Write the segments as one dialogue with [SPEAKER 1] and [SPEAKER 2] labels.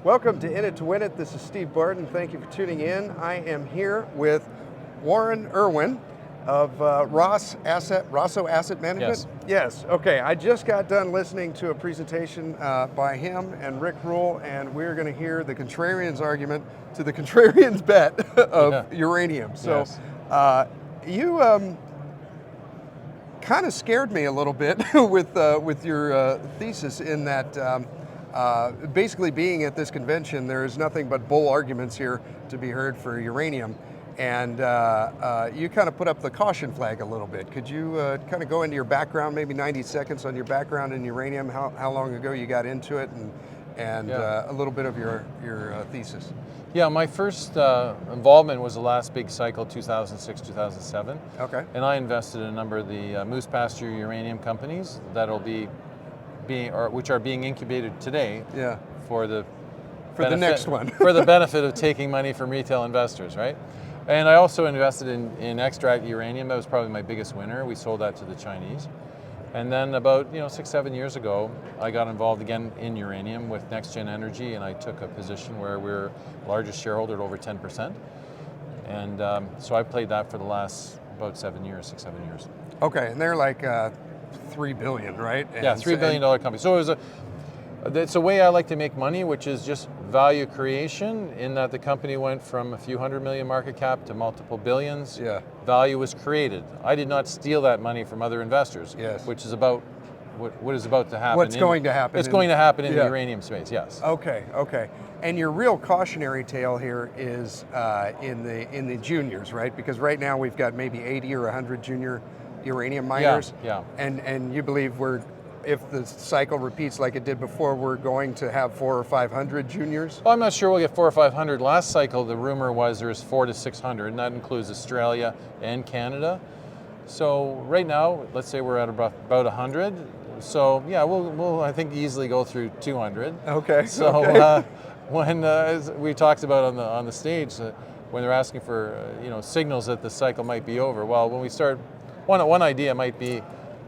[SPEAKER 1] Welcome to In It to Win It. This is Steve Barton. Thank you for tuning in. I am here with Warren Irwin of Rosso Asset Management. Yes. Okay. I just got done listening to a presentation by him and Rick Rule, and we're going to hear the contrarian's argument to the contrarian's bet of uranium. So you kind of scared me a little bit with your thesis in that basically being at this convention, there is nothing but bull arguments here to be heard for uranium. And you kind of put up the caution flag a little bit. Could you kind of go into your background, maybe 90 seconds on your background in uranium, how long ago you got into it, and a little bit of your thesis?
[SPEAKER 2] Yeah, my first involvement was the last big cycle, 2006, 2007.
[SPEAKER 1] Okay.
[SPEAKER 2] And I invested in a number of the moose pasture uranium companies that'll which are being incubated today for the
[SPEAKER 1] next one.
[SPEAKER 2] for the benefit of taking money from retail investors, right? And I also invested in extract uranium. That was probably my biggest winner. We sold that to the Chinese. And then about 6-7 years ago, I got involved again in uranium with NextGen Energy, and I took a position where we're largest shareholder at over 10%. And so I played that for the last about 6-7 years.
[SPEAKER 1] Okay, and they're like $3 billion, right?
[SPEAKER 2] Yeah, $3 billion company. So it's a way I like to make money, which is just value creation, in that the company went from a few hundred million market cap to multiple billions.
[SPEAKER 1] Yeah.
[SPEAKER 2] Value was created. I did not steal that money from other investors, which is about what is about to happen.
[SPEAKER 1] What's going to happen?
[SPEAKER 2] It's going to happen in the uranium space, yes.
[SPEAKER 1] Okay. And your real cautionary tale here is in the juniors, right? Because right now we've got maybe 80 or 100 junior uranium miners.
[SPEAKER 2] Yeah.
[SPEAKER 1] And you believe if the cycle repeats like it did before, we're going to have 400 or 500 juniors?
[SPEAKER 2] Well, I'm not sure we'll get 400 or 500. Last cycle, the rumor was there's 400 to 600, and that includes Australia and Canada. So right now, let's say we're at about 100. So yeah, we'll I think easily go through 200.
[SPEAKER 1] Okay.
[SPEAKER 2] So when as we talked about on the stage, when they're asking for signals that the cycle might be over, well, when we start, one idea might be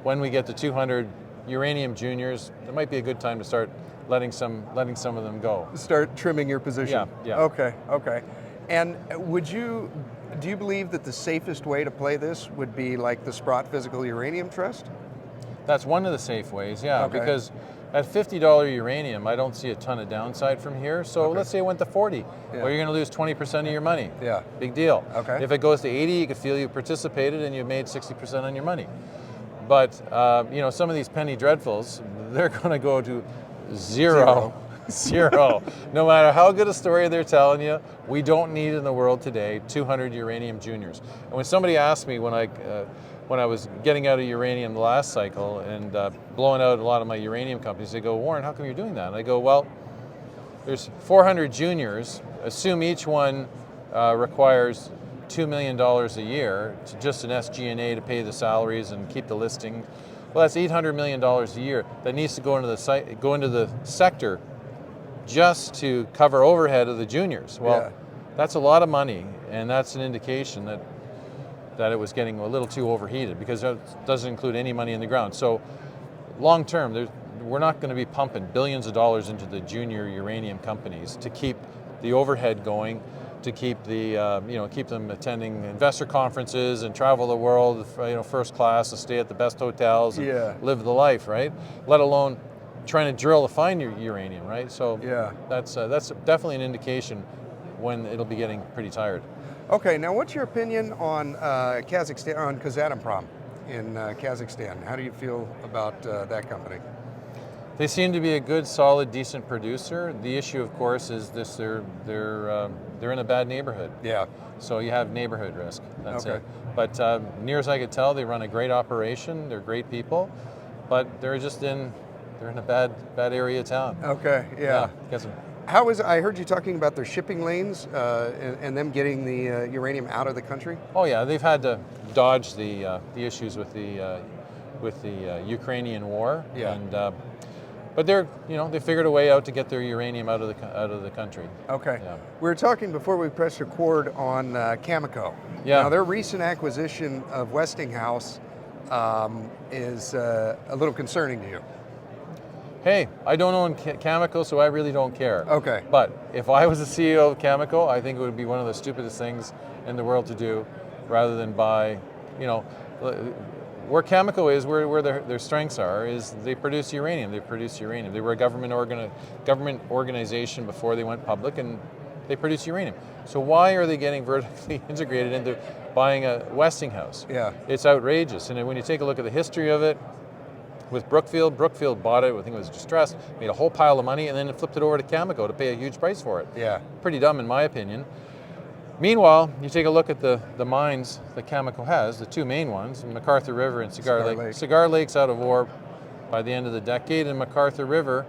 [SPEAKER 2] when we get to 200 uranium juniors, it might be a good time to start letting some of them go.
[SPEAKER 1] Start trimming your position.
[SPEAKER 2] Yeah.
[SPEAKER 1] Okay. And do you believe that the safest way to play this would be like the Sprott Physical Uranium Trust?
[SPEAKER 2] That's one of the safe ways, because at $50 uranium, I don't see a ton of downside from here. So let's say it went to 40. Well, you're going to lose 20% of your money.
[SPEAKER 1] Yeah.
[SPEAKER 2] Big deal.
[SPEAKER 1] Okay.
[SPEAKER 2] If it goes to 80, you could feel you participated and you made 60% on your money. But some of these penny dreadfuls, they're going to go to zero. No matter how good a story they're telling you, we don't need in the world today 200 uranium juniors. And when somebody asked me when I was getting out of uranium the last cycle and blowing out a lot of my uranium companies, they go, "Warren, how come you're doing that?" And I go, "Well, there's 400 juniors. Assume each one requires $2 million a year to just an SG&A to pay the salaries and keep the listing. Well, that's $800 million a year that needs to go into the sector just to cover overhead of the juniors. Well, that's a lot of money, and that's an indication that it was getting a little too overheated, because it doesn't include any money in the ground. So long term, we're not going to be pumping billions of dollars into the junior uranium companies to keep the overhead going, to keep keep them attending investor conferences and travel the world, first class, and stay at the best hotels and live the life, right? Let alone trying to drill to find your uranium, right? So that's definitely an indication when it'll be getting pretty tired.
[SPEAKER 1] Okay, now what's your opinion on Kazakhstan, on Kazatomprom in Kazakhstan? How do you feel about that company?
[SPEAKER 2] They seem to be a good, solid, decent producer. The issue, of course, is this: they're in a bad neighborhood.
[SPEAKER 1] Yeah.
[SPEAKER 2] So you have neighborhood risk. That's
[SPEAKER 1] okay.
[SPEAKER 2] it. But near as I could tell, they run a great operation. They're great people, but they're in a bad area of town.
[SPEAKER 1] Okay. Yeah. I heard you talking about their shipping lanes and them getting the uranium out of the country.
[SPEAKER 2] Oh yeah, they've had to dodge the issues with the Ukrainian war.
[SPEAKER 1] Yeah.
[SPEAKER 2] And but they figured a way out to get their uranium out of the country.
[SPEAKER 1] Okay.
[SPEAKER 2] Yeah.
[SPEAKER 1] We were talking before we pressed record on Cameco.
[SPEAKER 2] Yeah.
[SPEAKER 1] Now their recent acquisition of Westinghouse is a little concerning to you.
[SPEAKER 2] hey, I don't own Cameco, so I really don't care.
[SPEAKER 1] Okay.
[SPEAKER 2] But if I was the CEO of Cameco, I think it would be one of the stupidest things in the world to do, rather than buy, you know, where Cameco is, where their strengths are, is they produce uranium. They produce uranium. They were a government organization before they went public, and they produce uranium. So why are they getting vertically integrated into buying a Westinghouse?
[SPEAKER 1] Yeah.
[SPEAKER 2] It's outrageous. And when you take a look at the history of it, with Brookfield bought it, I think it was distressed, made a whole pile of money, and then it flipped it over to Cameco to pay a huge price for it.
[SPEAKER 1] Yeah.
[SPEAKER 2] Pretty dumb in my opinion. Meanwhile, you take a look at the mines that Cameco has, the two main ones, McArthur River and Cigar Lake. Cigar Lake's out of ore by the end of the decade, and McArthur River,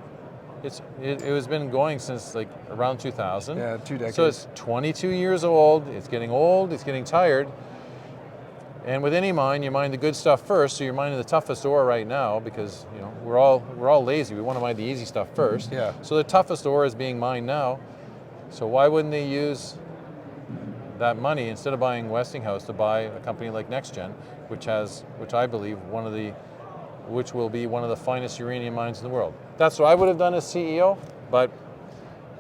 [SPEAKER 2] it has been going since like around 2000.
[SPEAKER 1] Yeah, 2 decades.
[SPEAKER 2] So it's 22 years old, it's getting tired. And with any mine, you mine the good stuff first, so you're mining the toughest ore right now, because you know we're all lazy. We want to mine the easy stuff first.
[SPEAKER 1] Yeah.
[SPEAKER 2] So the toughest ore is being mined now. So why wouldn't they use that money, instead of buying Westinghouse, to buy a company like NextGen, which I believe which will be one of the finest uranium mines in the world. That's what I would have done as CEO, but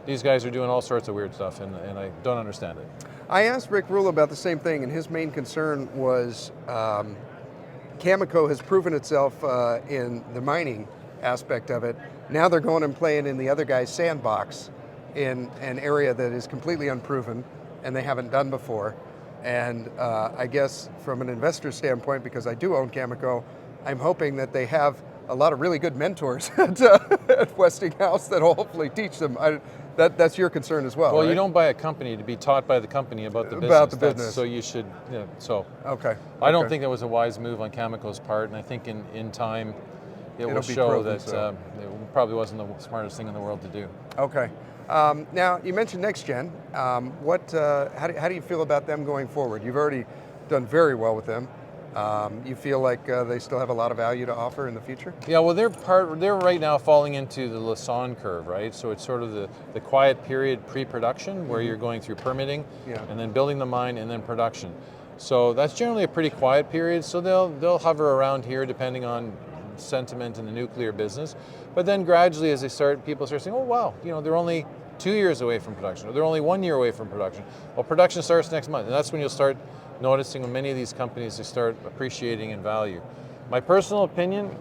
[SPEAKER 2] these guys are doing all sorts of weird stuff, and I don't understand it.
[SPEAKER 1] I asked Rick Rule about the same thing, and his main concern was Cameco has proven itself in the mining aspect of it. Now they're going and playing in the other guy's sandbox in an area that is completely unproven and they haven't done before. And I guess from an investor standpoint, because I do own Cameco, I'm hoping that they have a lot of really good mentors at Westinghouse that will hopefully teach them. That's your concern as well.
[SPEAKER 2] Well,
[SPEAKER 1] right?
[SPEAKER 2] you don't buy a company to be taught by the company about the business.
[SPEAKER 1] About the business.
[SPEAKER 2] So you should,
[SPEAKER 1] Okay.
[SPEAKER 2] I don't think that was a wise move on Cameco's part, and I think in time it'll will show that it probably wasn't the smartest thing in the world to do.
[SPEAKER 1] Okay. Now, you mentioned NextGen. How do you feel about them going forward? You've already done very well with them. You feel like they still have a lot of value to offer in the future?
[SPEAKER 2] Yeah, well, they're right now falling into the Lassonde curve, right? So it's sort of the quiet period pre-production, where you're going through permitting, and then building the mine, and then production. So that's generally a pretty quiet period. So they'll hover around here depending on sentiment in the nuclear business. But then gradually, as people start saying, oh wow, they're only 2 years away from production, or they're only 1 year away from production. Well, production starts next month, and that's when you'll start noticing when many of these companies they start appreciating in value. My personal opinion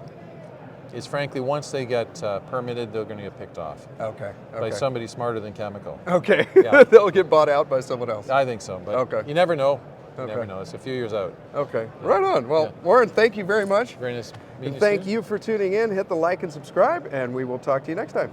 [SPEAKER 2] is, frankly, once they get permitted, they're going to get picked off.
[SPEAKER 1] Okay.
[SPEAKER 2] By somebody smarter than Cameco.
[SPEAKER 1] Okay.
[SPEAKER 2] Yeah.
[SPEAKER 1] They'll get bought out by someone else.
[SPEAKER 2] I think so, but you never know. You never know. It's a few years out.
[SPEAKER 1] Okay. Yeah. Right on. Well, Warren, thank you very much.
[SPEAKER 2] Very nice meeting you.
[SPEAKER 1] And thank you for tuning in. Hit the like and subscribe, and we will talk to you next time.